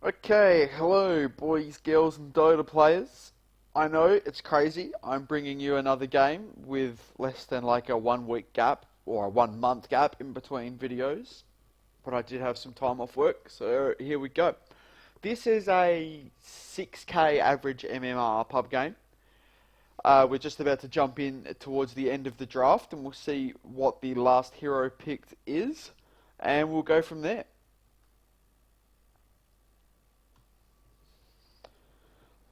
Okay, hello boys, girls and Dota players. I know it's crazy, I'm bringing you another game with less than like a 1 week gap or a 1 month gap in between videos. But I did have some time off work, so here we go. This is a 6k average MMR pub game. We're just about to jump in towards the end of the draft and we'll see what the last hero picked is. And we'll go from there.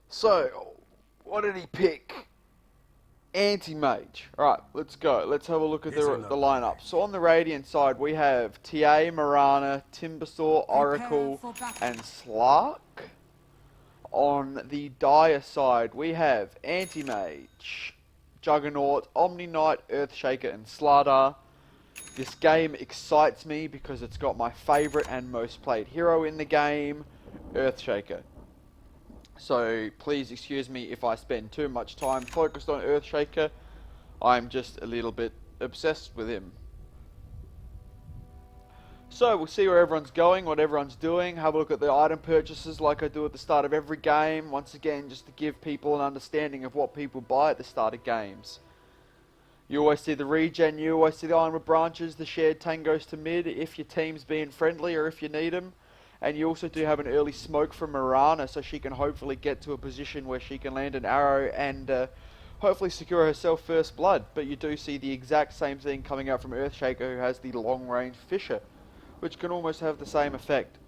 So, what did he pick? Anti-mage. Alright, let's go. Let's have a look at the lineup. So on the Radiant side, we have TA, Mirana, Timbersaw, Oracle, and Slark. On the Dire side, we have Anti-mage, Juggernaut, Omni Knight, Earthshaker, and Slardar. This game excites me because it's got my favourite and most played hero in the game, Earthshaker. So please excuse me if I spend too much time focused on Earthshaker. I'm just a little bit obsessed with him. So we'll see where everyone's going, what everyone's doing, have a look at the item purchases like I do at the start of every game. Once again, just to give people an understanding of what people buy at the start of games. You always see the regen, you always see the Ironwood branches, the shared tangos to mid if your team's being friendly or if you need them. And you also do have an early smoke from Mirana, so she can hopefully get to a position where she can land an arrow and hopefully secure herself first blood. But you do see the exact same thing coming out from Earthshaker, who has the long range Fisher, which can almost have the same effect.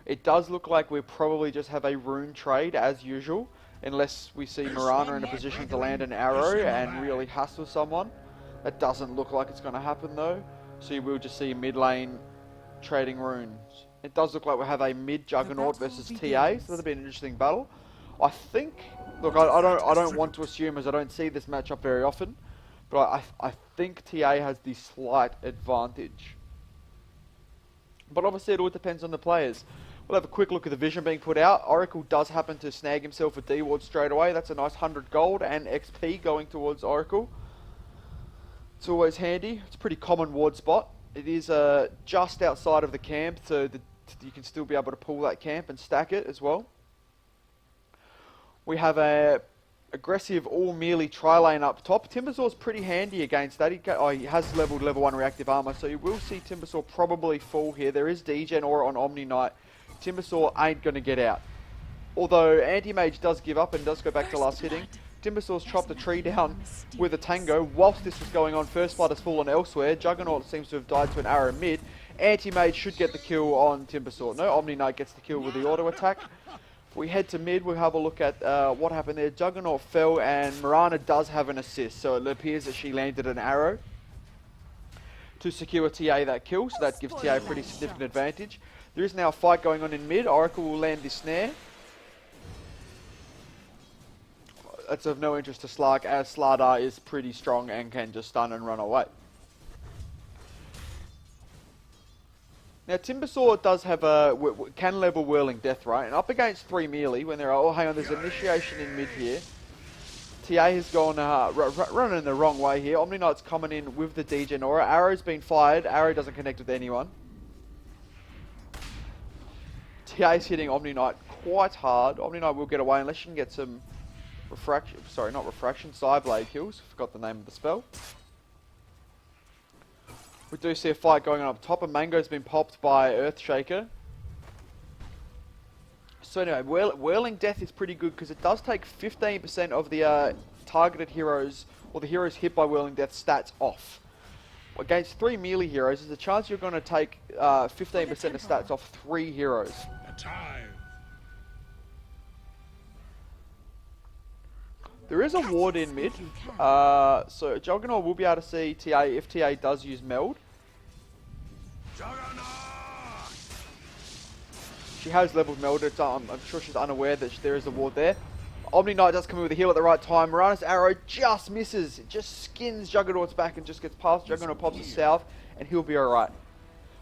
It does look like we probably just have a rune trade as usual, unless we see Mirana in a position to land an arrow and really hassle someone. That doesn't look like it's going to happen though, so you will just see mid lane trading runes. It does look like we have a mid Juggernaut versus TA, so that'll be an interesting battle. I think, look, I don't want to assume as I don't see this matchup very often, but I think TA has the slight advantage. But obviously it all depends on the players. We'll have a quick look at the vision being put out. Oracle does happen to snag himself a D ward straight away. That's a nice 100 gold and XP going towards Oracle. It's always handy. It's a pretty common ward spot. It is just outside of the camp, so you can still be able to pull that camp and stack it as well. We have a aggressive all melee tri-lane up top. Timbersaw's pretty handy against that. He has leveled level 1 reactive armor, so you will see Timbersaw probably fall here. There is degen aura on Omni Knight. Timbersaw ain't going to get out. Although Anti-Mage does give up and does go back to last hitting. Timbersaw's chopped a tree down with a tango. Whilst this was going on, first blood has fallen elsewhere. Juggernaut seems to have died to an arrow mid. Anti-Mage should get the kill on Timbersaw. No, Omni Knight gets the kill with the auto attack. If we head to mid, we'll have a look at what happened there. Juggernaut fell and Mirana does have an assist, so it appears that she landed an arrow to secure TA that kill, so that gives TA a pretty significant advantage. There is now a fight going on in mid. Oracle will land this snare. That's of no interest to Slark, as Slardar is pretty strong and can just stun and run away. Now Timbersaw does have can level Whirling Death, right? And up against 3 melee, when there are, oh hang on, there's initiation in mid here. TA has gone running the wrong way here. Omni Knight's coming in with the degen aura. Arrow's been fired. Arrow doesn't connect with anyone. TA's hitting Omni Knight quite hard. Omni Knight will get away unless she can get some refraction, sorry, not refraction, Psyblade kills. Forgot the name of the spell. We do see a fight going on up top, and Mango's been popped by Earthshaker. So anyway, Whirling Death is pretty good because it does take 15% of the targeted heroes, or the heroes hit by Whirling Death stats off. Against 3 melee heroes, there's a chance you're going to take 15% of stats off 3 heroes. There is a ward in mid, so Juggernaut will be able to see TA if TA does use Meld. She has leveled Meld, I'm sure she's unaware that there is a ward there. Omni Knight does come in with a heal at the right time. Mirana's arrow just misses, it just skins Juggernaut's back and just gets past. Juggernaut pops it south and he'll be alright.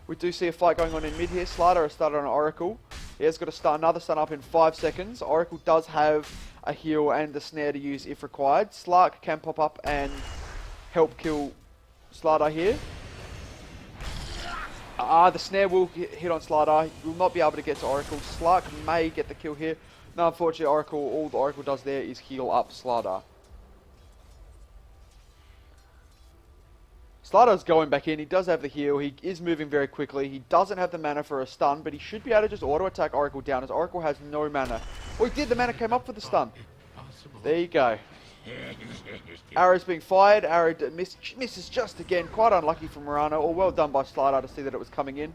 We do see a fight going on in mid here. Slardar has started on Oracle. He has got to start another stun up in 5 seconds. Oracle does have a heal and a snare to use if required. Slark can pop up and help kill Slardar here. The snare will hit on Slardar. He will not be able to get to Oracle. Slark may get the kill here. No, unfortunately, Oracle, all the Oracle does there is heal up Slardar. Slardar's going back in. He does have the heal. He is moving very quickly. He doesn't have the mana for a stun, but he should be able to just auto-attack Oracle down, as Oracle has no mana. Oh, he did. The mana came up for the stun. There you go. Arrow's being fired. Arrow misses just again. Quite unlucky for Mirana. Or well done by Slardar to see that it was coming in.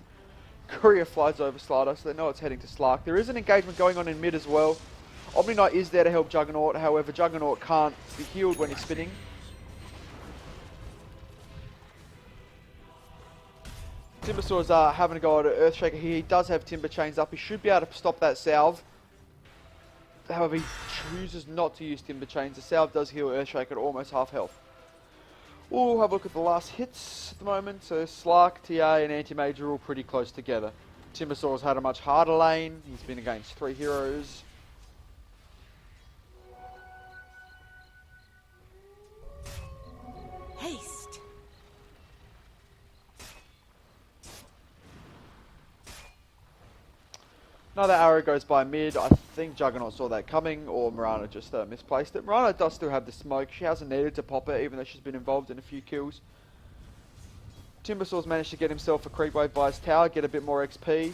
Courier flies over Slardar, so they know it's heading to Slark. There is an engagement going on in mid as well. Omni Knight is there to help Juggernaut. However, Juggernaut can't be healed when he's spinning. Timbersaur's having a go at Earthshaker here. He does have Timber Chains up. He should be able to stop that salve. However, he chooses not to use Timber Chains. The salve does heal Earthshaker at almost half health. We'll have a look at the last hits at the moment. So Slark, TA and Anti-Mage are all pretty close together. Timbersaur's had a much harder lane. He's been against 3 heroes. Haste. Another arrow goes by mid. I think Juggernaut saw that coming, or Mirana just misplaced it. Mirana does still have the smoke. She hasn't needed to pop it, even though she's been involved in a few kills. Timbersaur's managed to get himself a creep wave by his tower, get a bit more XP.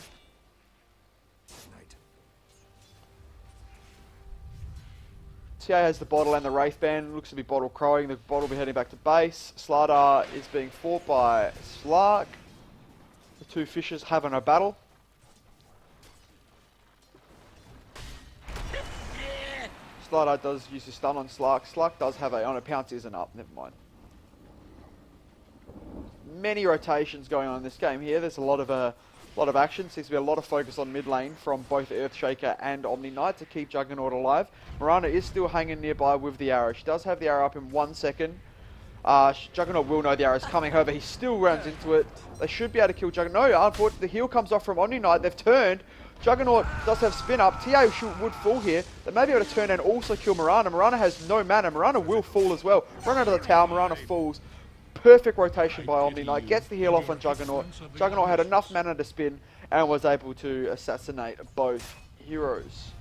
TA has the bottle and the Wraith Band. Looks to be bottle crowing. The bottle will be heading back to base. Slardar is being fought by Slark. The two fishes having a battle. Slardar does use his stun on Slark. Slark does have a... Oh no, Pounce isn't up. Never mind. Many rotations going on in this game here. There's a lot of action. Seems to be a lot of focus on mid lane from both Earthshaker and Omni Knight to keep Juggernaut alive. Mirana is still hanging nearby with the arrow. She does have the arrow up in 1 second. Juggernaut will know the arrow's coming. However, he still runs into it. They should be able to kill Juggernaut. No, unfortunately, the heal comes off from Omni Knight. They've turned. Juggernaut does have spin up. TA would fall here. They may be able to turn and also kill Mirana. Mirana has no mana. Mirana will fall as well. Run under the tower. Mirana falls. Perfect rotation by Omni Knight. Gets the heal off on Juggernaut. Juggernaut had enough mana to spin and was able to assassinate both heroes.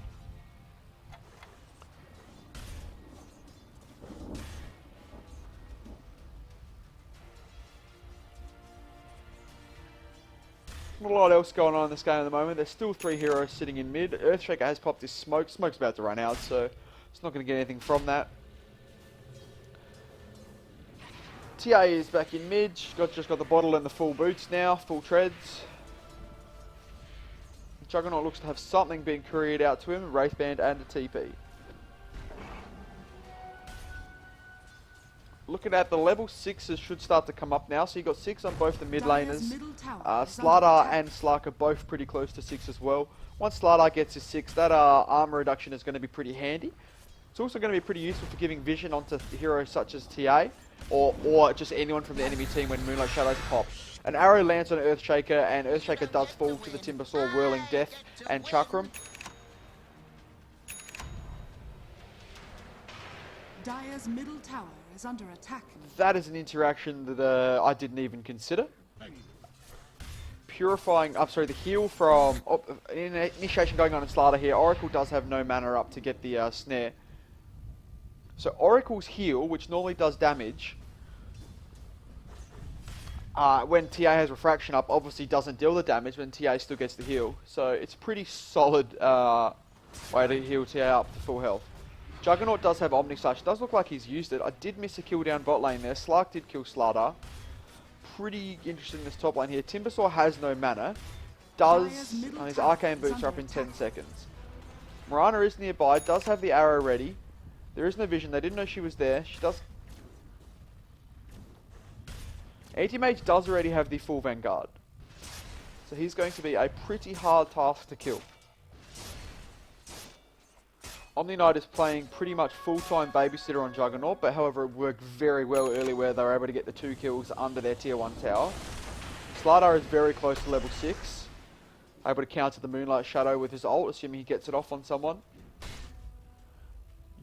Not a lot else going on in this game at the moment. There's still 3 heroes sitting in mid. Earthshaker has popped his smoke. Smoke's about to run out, so it's not going to get anything from that. TA is back in mid. She's just got the bottle and the full boots now, full treads. Juggernaut looks to have something being couriered out to him, a Wraith Band and a TP. Looking at the level 6s should start to come up now. So you've got 6 on both the mid laners. Slardar and Slark are both pretty close to 6 as well. Once Slardar gets his 6, that armor reduction is going to be pretty handy. It's also going to be pretty useful for giving vision onto heroes such as TA, or just anyone from the enemy team when Moonlight Shadows pop. An arrow lands on Earthshaker, and Earthshaker does fall to the Timbersaur, Whirling Death and Chakram. Dire's middle tower is under attack. That is an interaction that I didn't even consider. Purifying, the heal from initiation going on in Slardar here. Oracle does have no mana up to get the snare. So Oracle's heal, which normally does damage, when TA has refraction up, obviously doesn't deal the damage when TA still gets the heal. So it's pretty solid way to heal TA up to full health. Juggernaut does have Omni Slash. Does look like he's used it. I did miss a kill down bot lane there. Slark did kill Slardar. Pretty interesting in this top lane here. Timbersaur has no mana. His arcane boots are up in 10 seconds. Mirana is nearby. Does have the arrow ready. There is no vision. They didn't know she was there. She does. Anti-Mage does already have the full Vanguard. So he's going to be a pretty hard task to kill. Omni Knight is playing pretty much full-time babysitter on Juggernaut, but however it worked very well early where they were able to get the 2 kills under their tier 1 tower. Slardar is very close to level 6. Able to counter the Moonlight Shadow with his ult, assuming he gets it off on someone.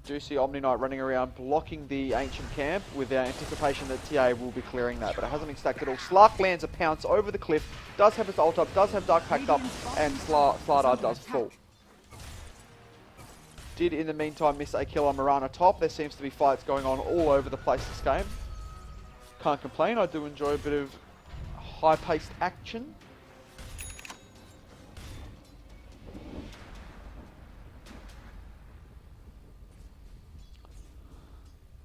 do see Omni Knight running around blocking the Ancient Camp with the anticipation that TA will be clearing that, but it hasn't been stacked at all. Slark lands a pounce over the cliff, does have his ult up, does have Dark packed up, and Slardar does fall. Did in the meantime miss a kill on Mirana top. There seems to be fights going on all over the place this game. Can't complain, I do enjoy a bit of high-paced action.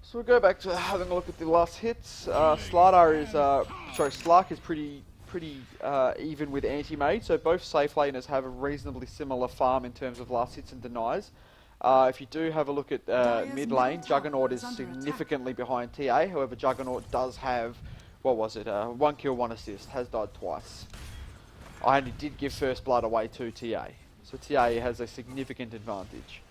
So we'll go back to having a look at the last hits. Slardar is, Slark is pretty even with Anti-Mage, so both safe laners have a reasonably similar farm in terms of last hits and denies. If you do have a look at mid lane, Juggernaut is significantly behind TA. However, Juggernaut does have, what was it, 1 kill, 1 assist, has died twice. I only did give first blood away to TA. So TA has a significant advantage.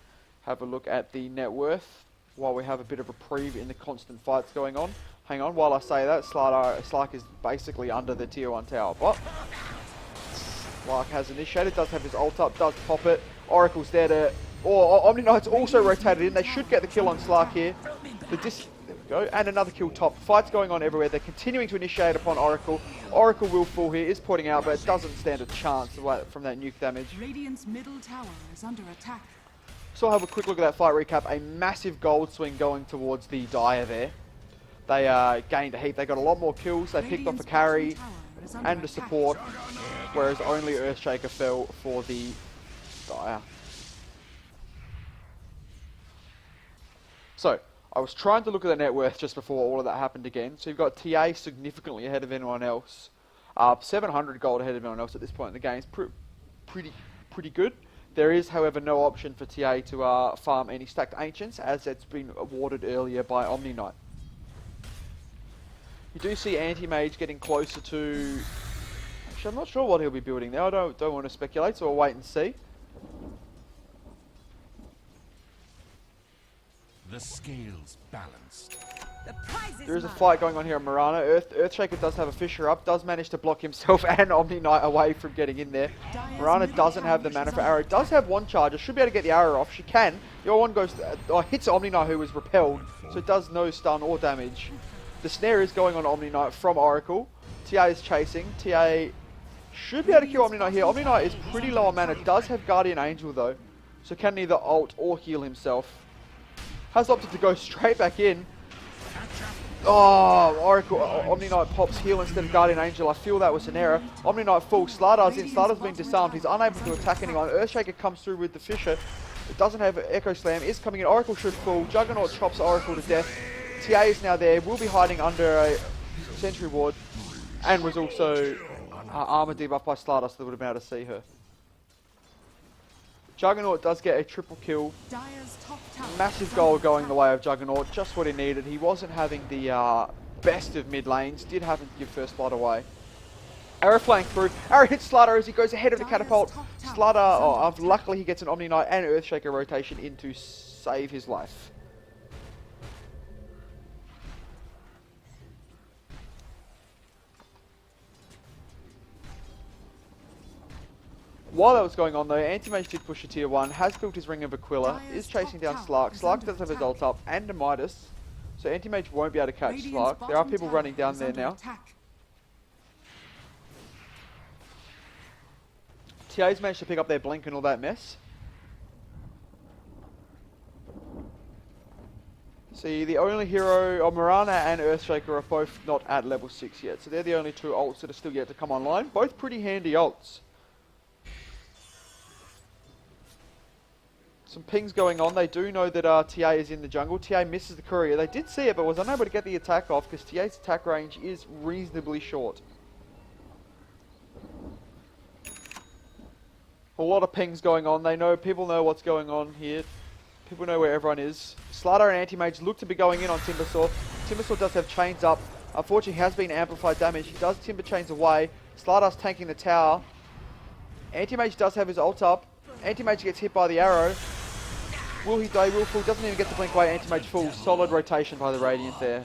Have a look at the net worth while we have a bit of reprieve in the constant fights going on. Hang on, while I say that, Slark is basically under the tier 1 tower bot. Slark has initiated, does have his ult up, does pop it. Oracle's there to... Omni Knight's also rotated in. They should get the kill on Slark here. There we go. And another kill top. Fights going on everywhere. They're continuing to initiate upon Oracle. Oracle will fall here, is pointing out, but it doesn't stand a chance from that nuke damage. Radiant's middle tower is under attack. So I'll have a quick look at that fight recap. A massive gold swing going towards the Dire there. They gained a heap. They got a lot more kills. They picked off a carry and a support, whereas only Earthshaker fell for the Dire. So, I was trying to look at the net worth just before all of that happened again. So you've got TA significantly ahead of anyone else. 700 gold ahead of anyone else at this point in the game is pretty good. There is, however, no option for TA to farm any stacked Ancients, as it's been awarded earlier by Omni Knight. You do see Anti-Mage getting closer to... Actually, I'm not sure what he'll be building there. I don't want to speculate, so we'll wait and see. The scales balanced. There is a fight going on here on Mirana. Earthshaker does have a Fissure up, does manage to block himself and Omni Knight away from getting in there. Mirana doesn't have the mana for arrow. Does have one charger, should be able to get the arrow off. She can. The other one goes, hits Omni Knight, who was repelled, so it does no stun or damage. The snare is going on Omni Knight from Oracle. TA is chasing. TA should be able to kill Omni Knight here. Omni Knight is pretty low on mana. Does have Guardian Angel though, so can neither ult or heal himself. Has opted to go straight back in. Oh, Oracle, Omni Knight pops heal instead of Guardian Angel. I feel that was an error. Omni Knight full. Slardar's in. Slardar's been disarmed. He's unable to attack anyone. Earthshaker comes through with the Fissure. It doesn't have Echo Slam. Is coming in. Oracle should fall. Juggernaut chops Oracle to death. TA is now there. Will be hiding under a Sentry Ward. And was also armor debuffed by Slardar, so they would have been able to see her. Juggernaut does get a triple kill. Massive goal going the way of Juggernaut. Just what he needed. He wasn't having the best of mid lanes. Did happen to give first blood away. Arrow flank through. Arrow hits Slardar as he goes ahead of the catapult. Slardar, luckily he gets an Omni Knight and Earthshaker rotation in to save his life. While that was going on though, Anti-Mage did push a tier 1, has built his Ring of Aquila, is chasing down Slark. Slark does have his ult up and a Midas, so Anti-Mage won't be able to catch Slark. There are people running down there now. TA's managed to pick up their Blink and all that mess. See, the only hero, Mirana and Earthshaker are both not at level 6 yet, so they're the only two ults that are still yet to come online. Both pretty handy ults. Some pings going on. They do know that TA is in the jungle. TA misses the courier. They did see it, but was unable to get the attack off because TA's attack range is reasonably short. A lot of pings going on. People know what's going on here. People know where everyone is. Slardar and Anti-Mage look to be going in on Timbersaw. Timbersaw does have chains up. Unfortunately, he has been amplified damage. He does Timber chains away. Slardar's tanking the tower. Anti-Mage does have his ult up. Anti-Mage gets hit by the arrow. Will he die? Will fall. Doesn't even get the blink away. Anti-Mage full. Solid rotation by the Radiant there.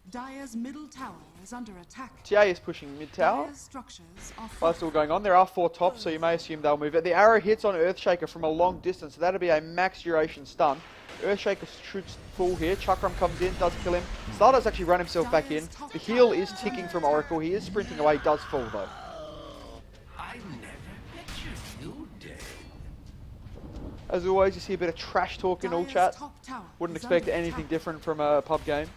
Dire's middle tower is under attack. TA is pushing mid tower. Dire's structures are While that's still going on, there are 4 tops, so you may assume they'll move it. The arrow hits on Earthshaker from a long distance, so that'll be a max duration stun. Earthshaker shoots full here. Chakram comes in, does kill him. Stardoes actually run himself back in. The heal is ticking from Oracle. He is sprinting away, does fall though. I never pictured you dead. As always, you see a bit of trash talk in all Dire's chat. top tower Wouldn't is expect under anything attack. different from a pub game.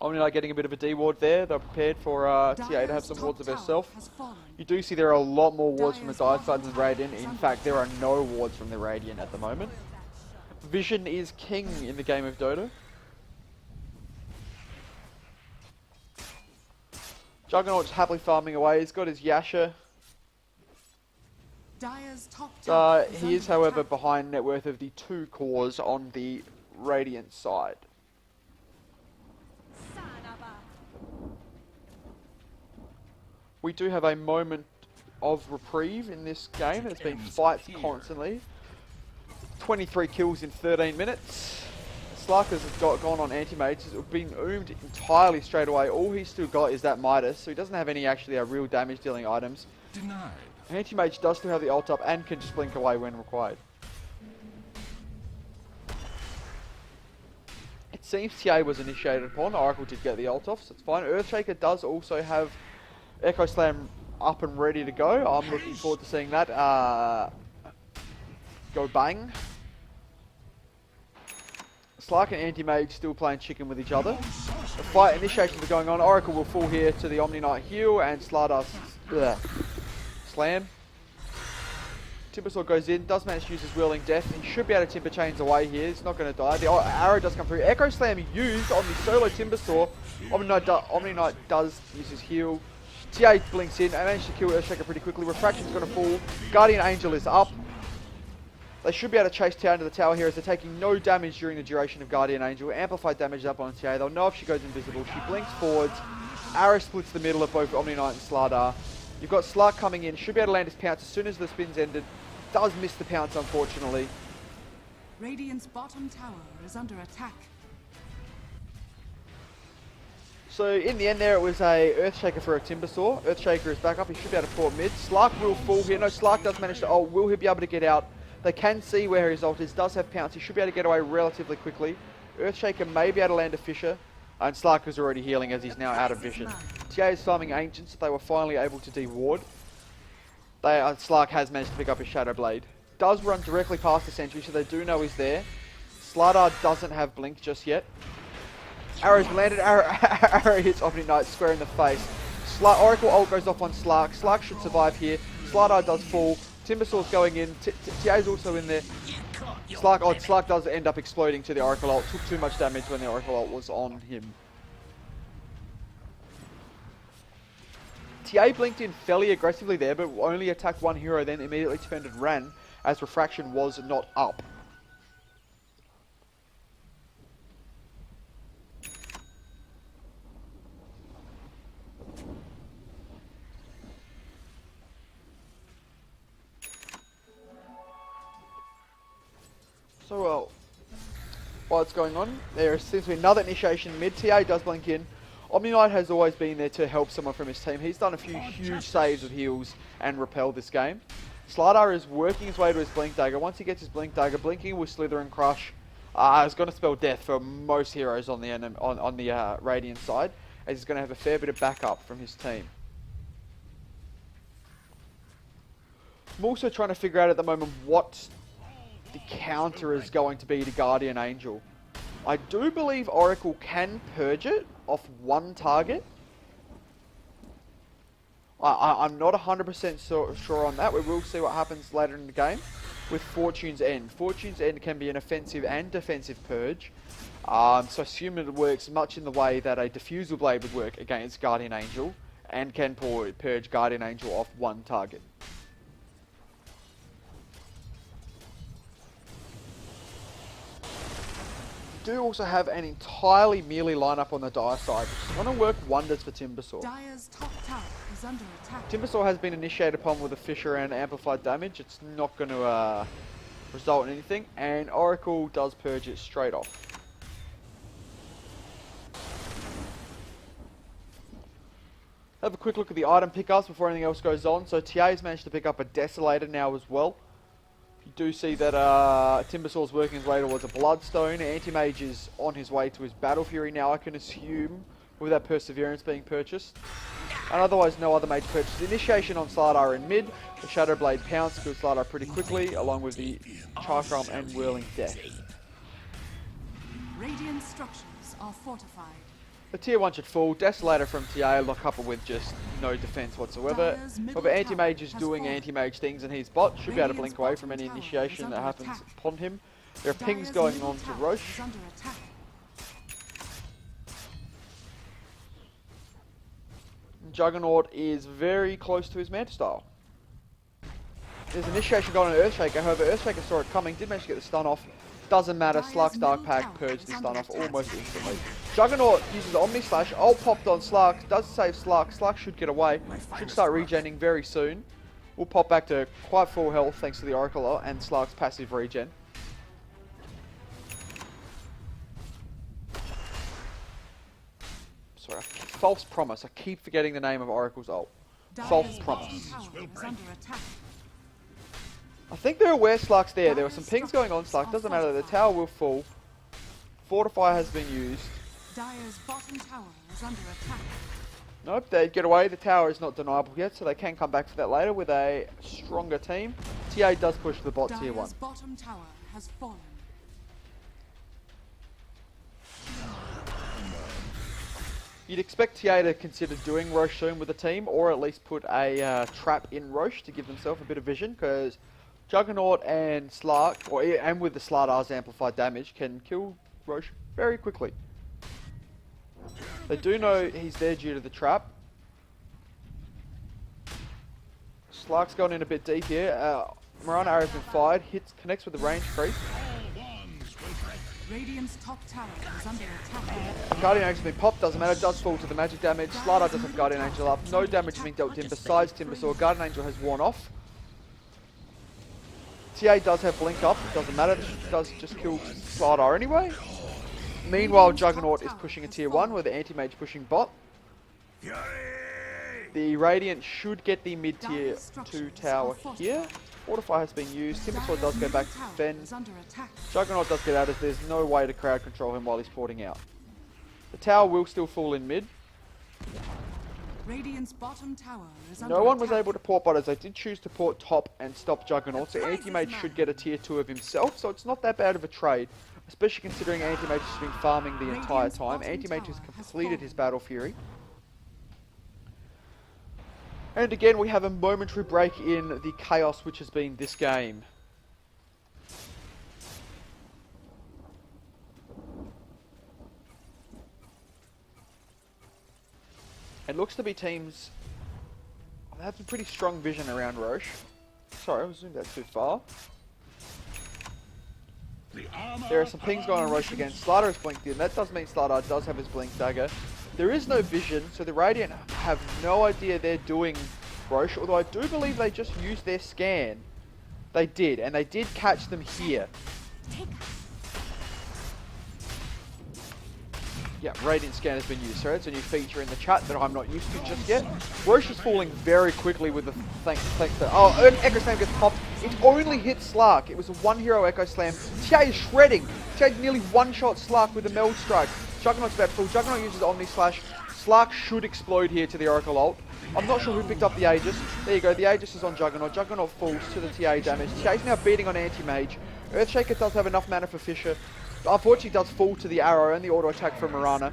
Omni getting a bit of a D ward there. They're prepared for TA to have Dire's some top wards of tower herself. has fallen. You do see there are a lot more wards from the Dire's Dire side than bottom Radiant. tower is In under fact, there are attack. no wards from the Radiant at the moment. Vision is king in the game of Dota. Juggernaut's happily farming away. He's got his Yasha. Dire's top tower He is, under however, attack. behind net worth of the 2 cores on the Radiant side. We do have a moment of reprieve in this game. There's been fights constantly. 23 kills in 13 minutes. Slarkers has gone on anti-mage. It's been oomed entirely straight away. All he's still got is that Midas, so he doesn't have any actually real damage dealing items. Denied. Anti-mage does still have the ult up and can just blink away when required. It seems TA was initiated upon. Oracle did get the ult off, so it's fine. Earthshaker does also have Echo Slam up and ready to go. I'm looking forward to seeing that go bang. Slark and Anti-Mage still playing chicken with each other. The fight initiations are going on. Oracle will fall here to the Omni Knight heal and Stardust slam. Timbersaw goes in, does manage to use his Whirling Death. He should be able to Timber Chains away here. He's not going to die. The arrow does come through. Echo Slam used on the solo Timbersaw. Omni Knight does use his heal. TA blinks in and managed to kill Earthshaker pretty quickly. Refraction's going to fall. Guardian Angel is up. They should be able to chase TA into the tower here as they're taking no damage during the duration of Guardian Angel. Amplified damage up on TA. They'll know if she goes invisible. She blinks forwards. Arrow splits the middle of both Omni Knight and Slardar. You've got Slark coming in. Should be able to land his pounce as soon as the spin's ended. Does miss the pounce, unfortunately. Radiant's bottom tower is under attack. So in the end there, it was a Earthshaker for a Timbersaw. Earthshaker is back up. He should be able to port mid. Slark will fall here. No, Slark does manage to ult. Will he be able to get out? They can see where his ult is. Does have pounce. He should be able to get away relatively quickly. Earthshaker may be able to land a Fisher. And Slark is already healing as he's now out of vision. TA is farming Ancients. They were finally able to de-ward. Slark has managed to pick up his Shadow Blade. Does run directly past the sentry, so they do know he's there. Slardar doesn't have Blink just yet. Arrow's landed. Arrow hits Omni Knight square in the face. Oracle ult goes off on Slark. Slark should survive here. Slardar does fall. Timbersaw's going in. TA's also in there. Slark does end up exploding to the Oracle ult. Took too much damage when the Oracle ult was on him. TA blinked in fairly aggressively there, but only attacked one hero, then immediately turned and ran, as Refraction was not up. So, while it's going on, there seems to be another initiation mid. TA does blink in. Omni Knight has always been there to help someone from his team. He's done a few huge saves with heals and repelled this game. Slardar is working his way to his Blink Dagger. Once he gets his Blink Dagger, blinking with Slither and Crush is going to spell death for most heroes on the Radiant side, as he's going to have a fair bit of backup from his team. I'm also trying to figure out at the moment what the counter is going to be to Guardian Angel. I do believe Oracle can purge it off one target. I'm not 100% sure on that. We will see what happens later in the game with Fortune's End. Fortune's End can be an offensive and defensive purge. So I assume it works much in the way that a Diffusal Blade would work against Guardian Angel and can purge Guardian Angel off one target. Do also have an entirely melee lineup on the Dire side, which is going to work wonders for Timbersaw. Dire's top tower is under attack. Timbersaw has been initiated upon with a Fisher and amplified damage. It's not going to result in anything, and Oracle does purge it straight off. Have a quick look at the item pickups before anything else goes on. So TA's managed to pick up a Desolator now as well. You do see that Timbersaw's working his way towards a Bloodstone. Anti-Mage is on his way to his Battle Fury now, I can assume, with that Perseverance being purchased. And otherwise, no other mage purchased. Initiation on Slardar in mid. The Shadow Blade pounce kills Slardar pretty quickly, along with the Chartram and Whirling Death. Radiant structures are fortified. The tier 1 should fall. Desolator from TA, coupled with just no defense whatsoever. However, Anti-Mage is doing Anti-Mage things, and his bot should be able to blink away from any initiation that happens upon him. There are pings going on to Roche. Juggernaut is very close to his Manta Style. There's initiation going on Earthshaker, however Earthshaker saw it coming, did manage to get the stun off. Doesn't matter, Slark's Dark Pack purged the stun off almost instantly. Juggernaut uses Omni Slash, ult popped on Slark, does save Slark. Slark should get away, should start regenning very soon. We'll pop back to quite full health thanks to the Oracle and Slark's passive regen. Sorry, False Promise, I keep forgetting the name of Oracle's ult. False Promise. I think they're aware Slark's there. There were some pings going on Slark. Doesn't matter. The tower will fall. Fortify has been used. Dire's bottom tower is under attack. Nope, they get away. The tower is not deniable yet, so they can come back for that later with a stronger team. TA does push the bot tier 1. Dire's bottom tower has fallen. You'd expect TA to consider doing Roche soon with the team, or at least put a trap in Roche to give themselves a bit of vision, because Juggernaut and Slark, and with the Slardar's amplified damage, can kill Roche very quickly. They do know he's there due to the trap. Slark's gone in a bit deep here. Mirana arrow's been fired, connects with the range creep. Radiant's top tower is under attack. Guardian Angel's been popped, doesn't matter, does fall to the magic damage. Slardar does have Guardian Angel up, no damage is being dealt to him besides Timbersaw. Guardian Angel has worn off. TA does have blink up, it doesn't matter, it does just kill Slardar anyway. Meanwhile, Juggernaut is pushing a tier 1 with the Anti-Mage pushing bot. The Radiant should get the mid-tier 2 tower here. Fortify has been used, Timbersaw does go back to defend. Juggernaut does get out as there's no way to crowd control him while he's porting out. The tower will still fall in mid. Radiant's bottom tower is under No one was attack. able to port bot as they did choose to port top and stop Juggernaut, so Anti-Mage should get a tier 2 of himself, so it's not that bad of a trade, especially considering Anti-Mage has been farming the entire time. Anti-Mage has completed his Battle Fury. And again, we have a momentary break in the chaos which has been this game. It looks to be teams that have a pretty strong vision around Roche. Sorry, I zoomed out too far. There are some pings going on Roche again. Slardar is blinked in. That does mean Slardar does have his blink dagger. There is no vision, so the Radiant have no idea they're doing Roche, although I do believe they just used their scan. They did, and they did catch them here. Yeah, Radiant Scan has been used, so it's a new feature in the chat that I'm not used to just yet. Roche is falling very quickly with the thanks to... Oh, Echo Slam gets popped. It only hit Slark. It was a one-hero Echo Slam. TA is shredding. TA nearly one-shot Slark with a Meld Strike. Juggernaut's about to fall. Juggernaut uses Omni Slash. Slark should explode here to the Oracle ult. I'm not sure who picked up the Aegis. There you go, the Aegis is on Juggernaut. Juggernaut falls to the TA damage. TA's now beating on Anti-Mage. Earthshaker does have enough mana for Fissure. Unfortunately, does fall to the arrow and the auto attack from Mirana.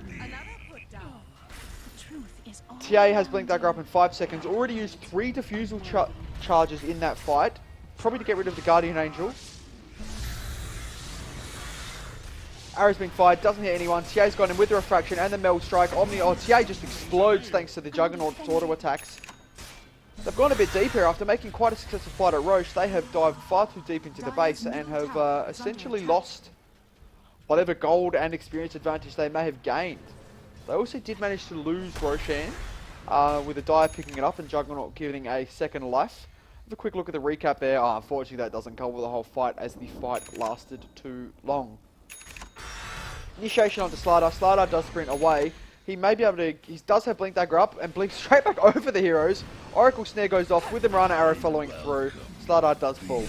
TA has Blink Dagger up in 5 seconds. Already used 3 defusal charges in that fight. Probably to get rid of the Guardian Angel. Arrow's been fired, doesn't hit anyone. TA's gone in with the Refraction and the Meld Strike. TA just explodes thanks to the Juggernaut's auto attacks. They've gone a bit deep here. After making quite a successful fight at Roche, they have dived far too deep into the base and have essentially lost whatever gold and experience advantage they may have gained. They also did manage to lose Roshan, with the Dire picking it up and Juggernaut giving a second life. Have a quick look at the recap there. Unfortunately, that doesn't cover the whole fight as the fight lasted too long. Initiation onto Slardar. Slardar does sprint away. He may be able to... He does have Blink Dagger up and Blink straight back over the heroes. Oracle Snare goes off with the Mirana Arrow following through. Slardar does fall.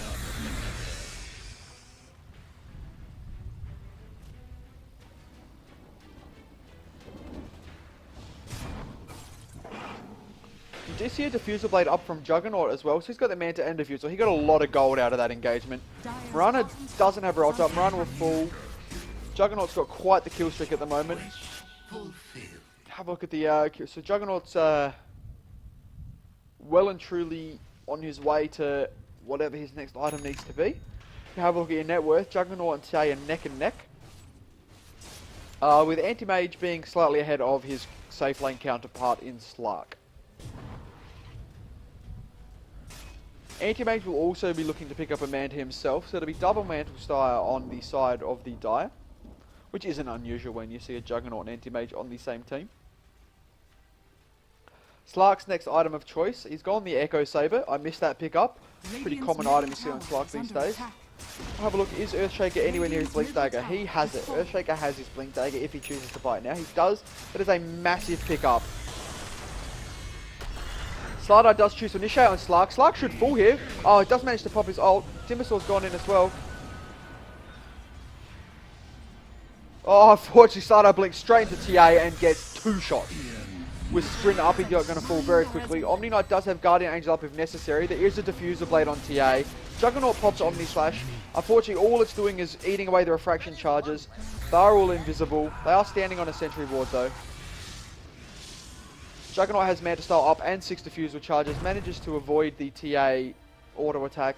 You do see a Diffusal Blade up from Juggernaut as well, so he's got the Manta and Diffusal. He got a lot of gold out of that engagement. Mirana doesn't have her ult up. Mirana will fall. Juggernaut's got quite the kill streak at the moment. Have a look at the... so Juggernaut's well and truly on his way to whatever his next item needs to be. Have a look at your net worth. Juggernaut and TA are neck and neck. With Anti-Mage being slightly ahead of his safe lane counterpart in Slark. Anti-Mage will also be looking to pick up a Manta himself, so it'll be double Mantle Style on the side of the Dire, which isn't unusual when you see a Juggernaut and Anti-Mage on the same team. Slark's next item of choice, he's gone the Echo Saber. I missed that pickup. Pretty common item you see on Slark these days. Have a look, is Earthshaker anywhere near his Blink Dagger? He has it. Earthshaker has his Blink Dagger if he chooses to buy it now. He does. That is a massive pickup. Slardar does choose to initiate on Slark. Slark should fall here. Oh, he does manage to pop his ult. Timbersaw's gone in as well. Oh, unfortunately, Slardar blinks straight into TA and gets 2 shots. With Sprint up, he's going to fall very quickly. Omni Knight does have Guardian Angel up if necessary. There is a Diffuser Blade on TA. Juggernaut pops Omni Slash. Unfortunately, all it's doing is eating away the refraction charges. They are all invisible. They are standing on a sentry ward though. Juggernaut has Manta Style up and 6 Diffusal charges. Manages to avoid the TA auto attack.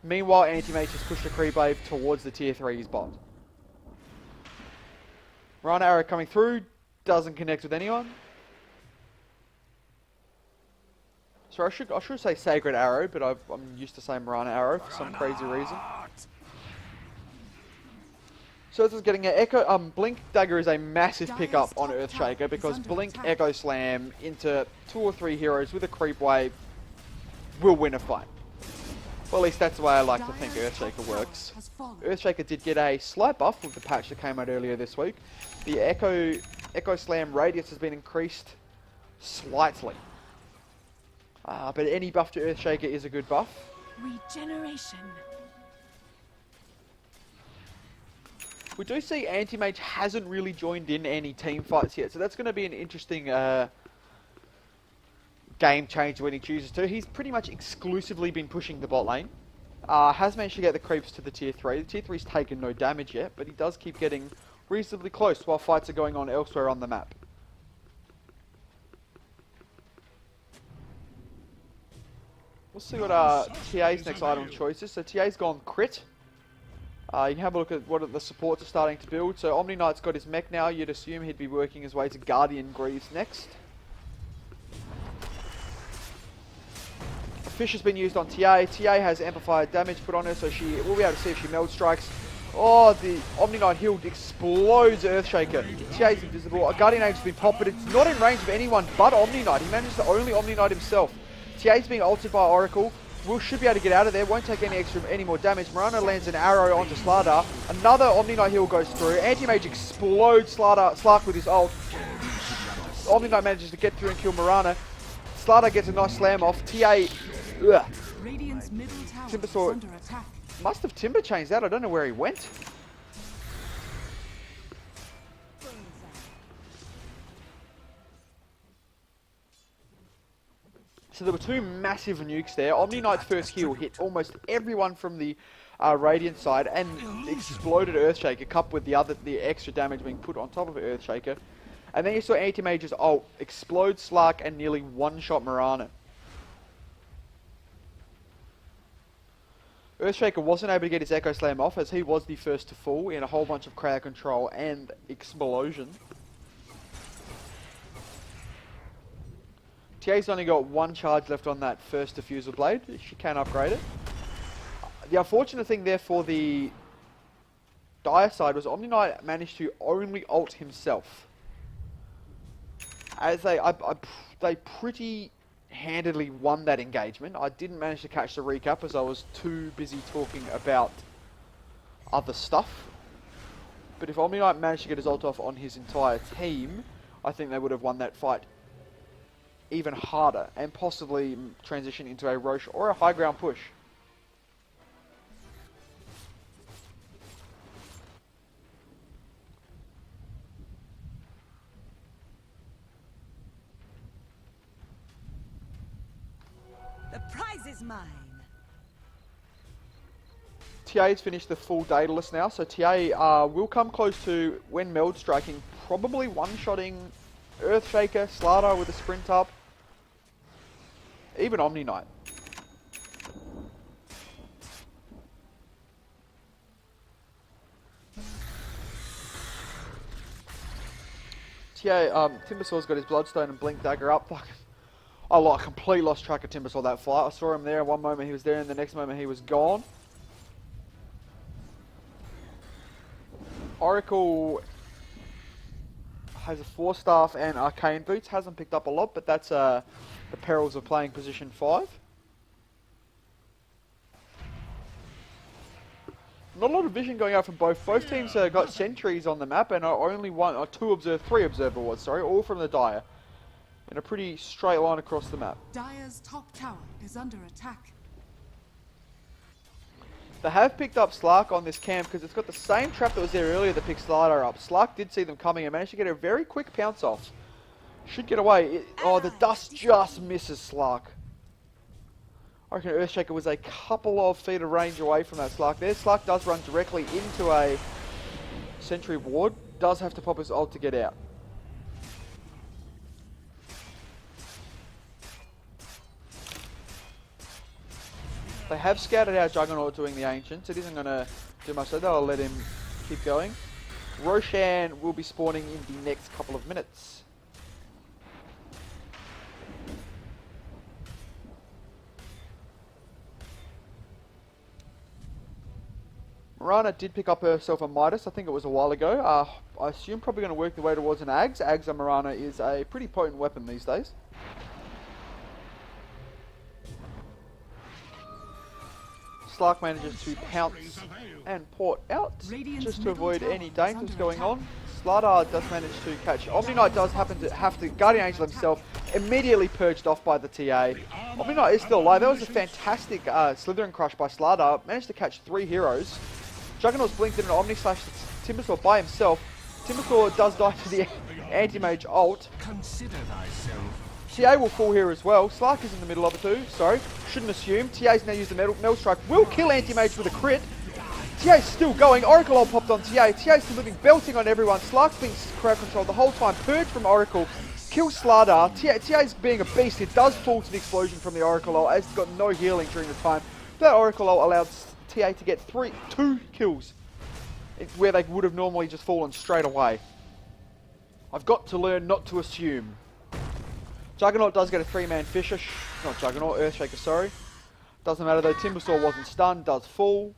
Meanwhile, Anti-Mage has pushed a creep wave towards the tier 3's bot. Mirana Arrow coming through. Doesn't connect with anyone. So I should say Sacred Arrow, but I'm used to saying Mirana Arrow for some crazy reason. So this is getting an Echo... Blink Dagger is a massive pickup on Earthshaker because Blink Echo Slam into 2 or 3 heroes with a creep wave will win a fight. Well, at least that's the way I like to think Earthshaker works. Earthshaker did get a slight buff with the patch that came out earlier this week. The Echo Slam radius has been increased slightly. But any buff to Earthshaker is a good buff. Regeneration. We do see Anti-Mage hasn't really joined in any team fights yet, so that's going to be an interesting game change when he chooses to. He's pretty much exclusively been pushing the bot lane. Has managed to get the creeps to the tier 3. The tier 3's taken no damage yet, but he does keep getting reasonably close while fights are going on elsewhere on the map. We'll see what TA's next item choice is. So TA's gone crit. You can have a look at what the supports are starting to build. So Omni Knight's got his mech now. You'd assume he'd be working his way to Guardian Greaves next. Fish has been used on TA. TA has amplified damage put on her, so we'll be able to see if she meld strikes. Oh, the Omni Knight healed explodes Earthshaker. TA's invisible. A Guardian Age has been popped, but it's not in range of anyone but Omni Knight. He manages to only Omni Knight himself. TA's being ulted by Oracle. Should be able to get out of there. Won't take any more damage. Mirana lands an arrow onto Slardar. Another Omni Knight heal goes through. Anti-Mage explodes Slark with his ult. Omni Knight manages to get through and kill Mirana. Slardar gets a nice slam off. TA... Ugh. Timbersaw must have Timber changed out. I don't know where he went. So there were 2 massive nukes there. Omni Knight's first heal hit almost everyone from the Radiant side and exploded Earthshaker, coupled with the extra damage being put on top of Earthshaker. And then you saw Anti-Mage's ult explode Slark and nearly one-shot Mirana. Earthshaker wasn't able to get his Echo Slam off as he was the first to fall in a whole bunch of crowd control and explosion. TA's only got 1 charge left on that first Diffusal Blade. She can upgrade it. The unfortunate thing there for the Dire side was Omni Knight managed to only ult himself. As they pretty handedly won that engagement. I didn't manage to catch the recap as I was too busy talking about other stuff. But if Omni Knight managed to get his ult off on his entire team, I think they would have won that fight even harder and possibly transition into a Roche or a high ground push. The prize is mine. TA's finished the full Daedalus now, so TA will come close to, when meld striking, probably one-shotting Earthshaker, Slardar with a sprint up, even Omni Knight. Timbersaw's got his Bloodstone and Blink Dagger up. I completely lost track of Timbersaw that fight. I saw him there, one moment he was there, and the next moment he was gone. Oracle has a Force Staff and Arcane Boots. Hasn't picked up a lot, but that's the perils of playing position 5. Not a lot of vision going out from both. Both teams got sentries on the map and are only three observer wards, sorry, all from the Dire. In a pretty straight line across the map. Dire's top tower is under attack. They have picked up Slark on this camp because it's got the same trap that was there earlier that picked Slardar up. Slark did see them coming and managed to get a very quick pounce off. Should get away. The dust just misses Slark. I reckon Earthshaker was a couple of feet of range away from that Slark there. Slark does run directly into a sentry ward. Does have to pop his ult to get out. They have scouted out Juggernaut doing the Ancients. It isn't going to do much, so they'll let him keep going. Roshan will be spawning in the next couple of minutes. Mirana did pick up herself a Midas. I think it was a while ago. I assume probably going to work the way towards an Ags. Ags on Mirana is a pretty potent weapon these days. Slark manages to pounce and port out just to avoid any dangers going on. Slardar does manage to catch. Omni Knight does happen to have to Guardian Angel himself, immediately purged off by the TA. Omni Knight is still alive. That was a fantastic Slithering Crush by Slardar. Managed to catch 3 heroes. Juggernaut's blinked in an Omni slash Timbersaw by himself. Timbersaw does die to the Anti-Mage ult. Consider thyself. TA will fall here as well. Slark is in the middle of it too. Sorry, shouldn't assume. TA's now used the Metal Strike. Will kill Anti-Mage with a crit. TA's still going. Oracle ult popped on TA. TA's still living, belting on everyone. Slark's being crowd controlled the whole time. Purge from Oracle. Kills Slardar. TA's being a beast. It does fall to the explosion from the Oracle ult, as it's got no healing during the time. That Oracle ult allowed TA to get 2 kills, where they would have normally just fallen straight away. I've got to learn not to assume. Juggernaut does get a 3-man Fisher. Not Juggernaut, Earthshaker, sorry. Doesn't matter though, Timbersaw wasn't stunned, does fall.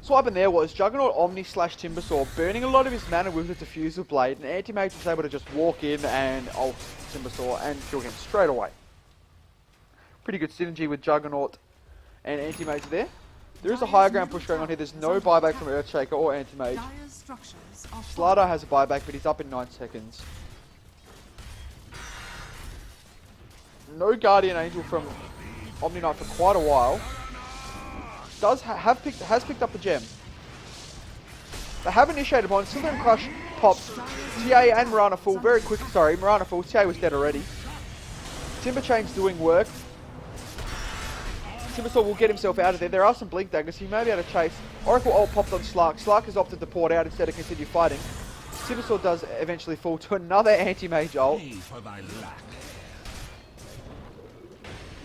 So what happened there was Juggernaut Omni slash Timbersaw burning a lot of his mana with the Diffusal Blade, and Anti-Mage was able to just walk in and ult Timbersaw and kill him straight away. Pretty good synergy with Juggernaut and Anti-Mage there. There is a higher ground push going on here. There's no buyback from Earthshaker or Anti-Mage. Slardar has a buyback, but he's up in 9 seconds. No Guardian Angel from Omni Knight for quite a while. Has picked up the gem. They have initiated one. Slithering Crush pops. TA and Mirana fall very quick. Sorry, Mirana falls. TA was dead already. Timber Chain's doing work. Timbersaw will get himself out of there. There are some Blink Daggers. He may be able to chase. Oracle ult popped on Slark. Slark has opted to port out instead of continue fighting. Timbersaw does eventually fall to another Anti-Mage ult.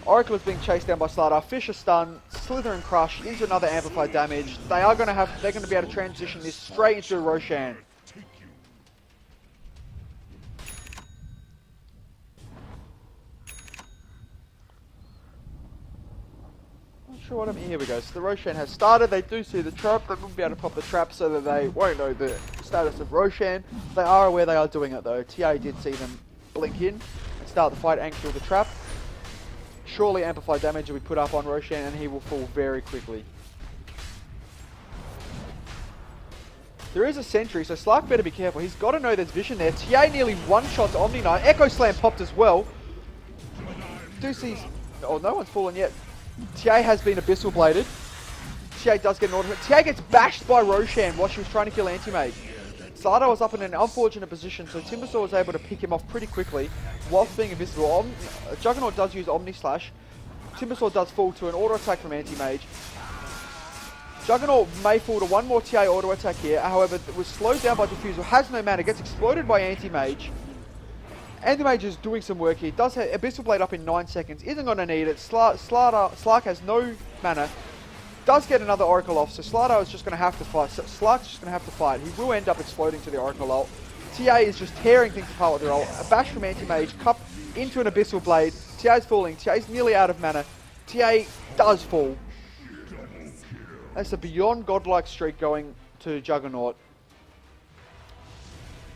Oracle is being chased down by Slardar. Fisher stun. Slithering Crush into another amplified damage. They're going to be able to transition this straight into Roshan. Sure what I mean. Here we go. So the Roshan has started. They do see the trap. They will be able to pop the trap so that they won't know the status of Roshan. They are aware they are doing it though. TA did see them blink in and start the fight and kill the trap. Surely amplified damage will be put up on Roshan and he will fall very quickly. There is a sentry, so Slark better be careful. He's got to know there's vision there. TA nearly one-shots Omni Knight. Echo Slam popped as well. Do see... Oh, no one's fallen yet. TA has been Abyssal Bladed. TA does get an order. TA gets bashed by Roshan while she was trying to kill Anti-Mage. Slardar was up in an unfortunate position, so Timbersaw was able to pick him off pretty quickly whilst being invisible. Juggernaut does use Omni Slash. Timbersaw does fall to an auto attack from Anti-Mage. Juggernaut may fall to one more TA auto attack here, however, it was slowed down by Diffusal, has no mana, gets exploded by Anti-Mage. Anti-Mage is doing some work here, does have Abyssal Blade up in 9 seconds, isn't going to need it. Slark has no mana, does get another Oracle off, so Slardar is just going to have to fight. Slark's just going to have to fight. He will end up exploding to the Oracle ult. TA is just tearing things apart with their ult. A bash from Anti-Mage, cup into an Abyssal Blade. TA's falling, TA's nearly out of mana. TA does fall. That's a beyond godlike streak going to Juggernaut.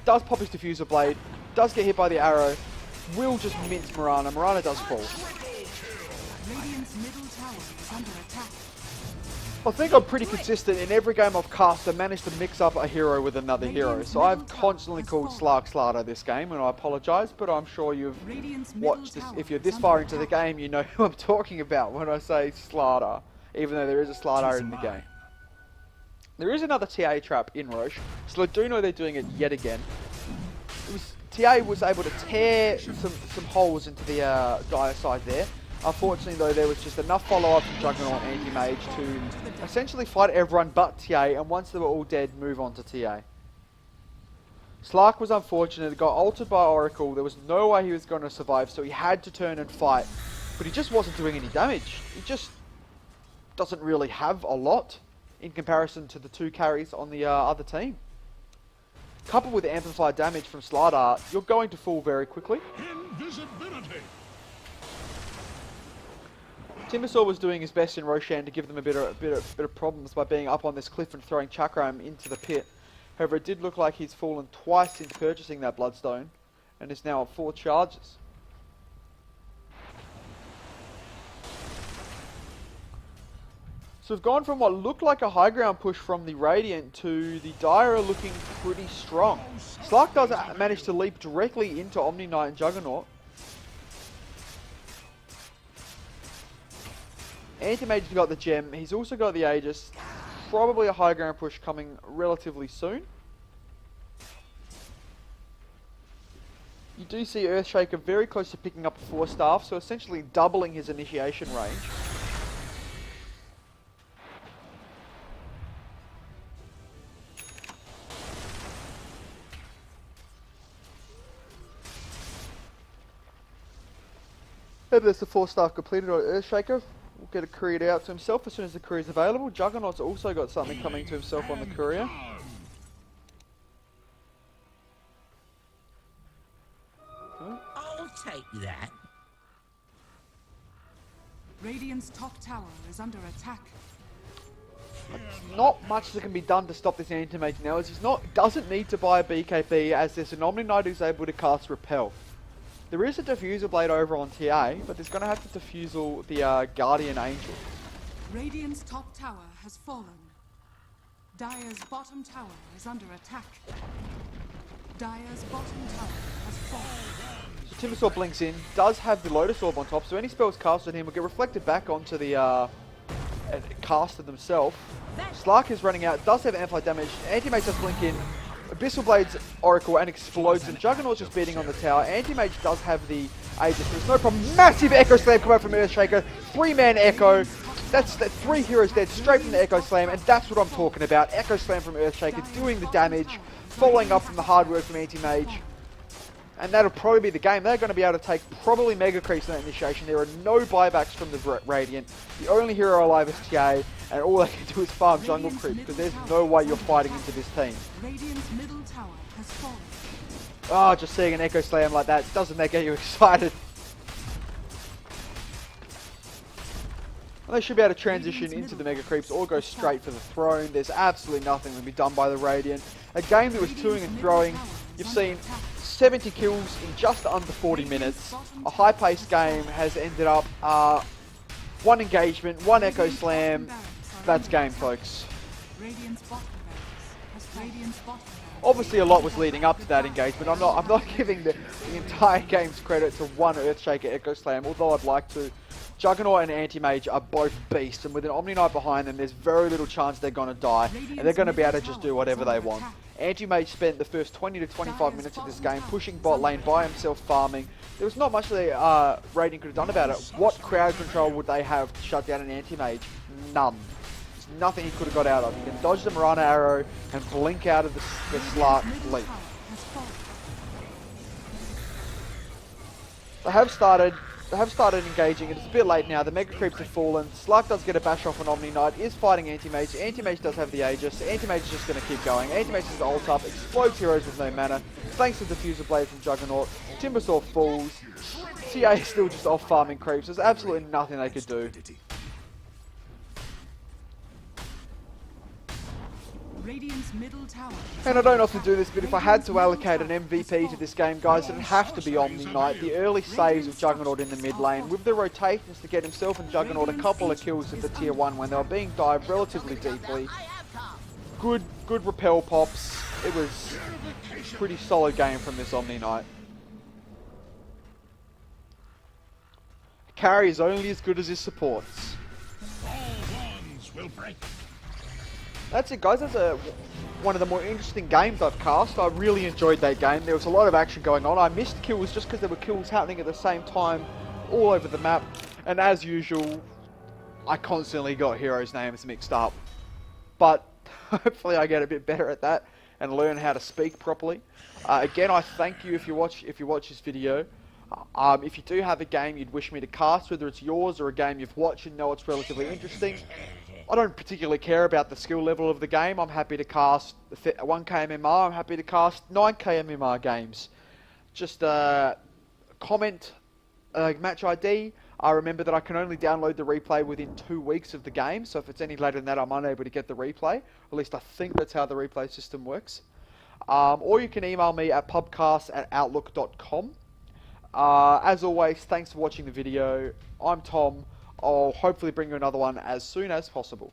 Does pop his Diffuser Blade. Does get hit by the arrow. Will just mince Mirana. Mirana does fall. Radiant's middle tower is under attack. I think I'm pretty consistent. In every game I've cast, I managed to mix up a hero with another hero. So I've constantly called Slark Slardar this game, and I apologise, but I'm sure you've watched this. If you're this far into the game, you know who I'm talking about when I say Slardar. Even though there is a Slardar in the game. There is another TA trap in Roche, so I do know they're doing it yet again. TA was able to tear some holes into the Dire side there. Unfortunately though, there was just enough follow-up from Juggernaut and Anti-Mage to essentially fight everyone but TA, and once they were all dead, move on to TA. Slark was unfortunate, got ulted by Oracle, there was no way he was going to survive, so he had to turn and fight. But he just wasn't doing any damage. He just doesn't really have a lot in comparison to the two carries on the other team. Coupled with amplified damage from Slardar, you're going to fall very quickly. Invisibility. Timbersaw was doing his best in Roshan to give them a bit of problems by being up on this cliff and throwing Chakram into the pit. However, it did look like he's fallen twice since purchasing that Bloodstone and is now at 4 charges. So we've gone from what looked like a high ground push from the Radiant to the Dire looking pretty strong. Slark does manage to leap directly into Omni Knight and Juggernaut. Anti-Mage's got the gem, he's also got the Aegis. Probably a high ground push coming relatively soon. You do see Earthshaker very close to picking up a 4-staff, so essentially doubling his initiation range. Maybe that's the 4-staff completed on Earthshaker. We'll get a courier out to himself as soon as the courier is available. Juggernaut's also got something coming to himself on the courier. I'll take that. Radiant's top tower is under attack. Not much that can be done to stop this Anti-Mage now, as doesn't need to buy a BKB, as there's an Omni Knight who's able to cast Repel. There is a Diffuser Blade over on TA, but there's going to have to Diffusal the Guardian Angel. Radiant's top tower has fallen. Dire's bottom tower is under attack. Dire's bottom tower has fallen. So Timbersaw blinks in, does have the Lotus Orb on top, so any spells cast on him will get reflected back onto the caster themselves. Slark is running out, does have amplified damage. Anti-Mage does blink in. Abyssal Blades Oracle and explodes, and Juggernaut's just beating on the tower. Anti-Mage does have the Aegis, there's no problem. Massive Echo Slam come out from Earthshaker. 3-man Echo. That's 3 heroes dead straight from the Echo Slam, and that's what I'm talking about. Echo Slam from Earthshaker doing the damage, following up from the hard work from Anti-Mage. And that'll probably be the game. They're going to be able to take probably Mega Creeps in that initiation. There are no buybacks from the Radiant. The only hero alive is TA, and all they can do is farm jungle creep, because there's no way you're fighting into this team. Radiant's middle tower has fallen. Oh, just seeing an Echo Slam like that doesn't make you excited. And they should be able to transition into the Mega Creeps or go straight for the throne. There's absolutely nothing to be done by the Radiant. A game that was toing and throwing. You've seen 70 kills in just under 40 minutes. A high-paced game has ended up 1 engagement, 1 Echo Slam. That's game, folks. Radiant's bottom barracks Radiant's bottom tower. Obviously, a lot was leading up to that engagement. I'm not giving the entire game's credit to one Earthshaker Echo Slam, although I'd like to. Juggernaut and Anti-Mage are both beasts, and with an Omni Knight behind them, there's very little chance they're going to die, and they're going to be able to just do whatever they want. Anti-Mage spent the first 20 to 25 minutes of this game pushing bot lane by himself, farming. There was not much the Radiant could have done about it. What crowd control would they have to shut down an Anti-Mage? None. There's nothing he could have got out of. He can dodge the Mirana arrow and blink out of the Slark leap. They have started engaging. It's a bit late now. The Mega Creeps have fallen. Slark does get a bash off on Omni Knight. Is fighting Anti-Mage. Anti-Mage does have the Aegis. Anti-Mage is just going to keep going. Anti-Mage is ult up. Explodes heroes with no mana. Thanks to Diffuser Blade from Juggernaut. Timbersaw falls. CA is still just off farming creeps. There's absolutely nothing they could do. Radiant's middle tower. And I don't often do this, but if I had to allocate an MVP to this game, guys, it'd have to be Omni Knight. The early saves of Juggernaut in the mid lane, with the rotations to get himself and Juggernaut a couple of kills at the tier 1 when they were being dived relatively deeply. Good repel pops. It was a pretty solid game from this Omni Knight. Carry is only as good as his supports. All wands will break. That's it, guys. That's one of the more interesting games I've cast. I really enjoyed that game. There was a lot of action going on. I missed kills just because there were kills happening at the same time all over the map. And as usual, I constantly got heroes' names mixed up. But hopefully I get a bit better at that and learn how to speak properly. Again, I thank you if you watch this video. If you do have a game you'd wish me to cast, whether it's yours or a game you've watched and know it's relatively interesting, I don't particularly care about the skill level of the game. I'm happy to cast 1k MMR. I'm happy to cast 9k MMR games. Just comment match ID. Remember that I can only download the replay within 2 weeks of the game. So if it's any later than that, I'm unable to get the replay. At least I think that's how the replay system works. Or you can email me at pubcasts@outlook.com. As always, thanks for watching the video. I'm Tom. I'll hopefully bring you another one as soon as possible.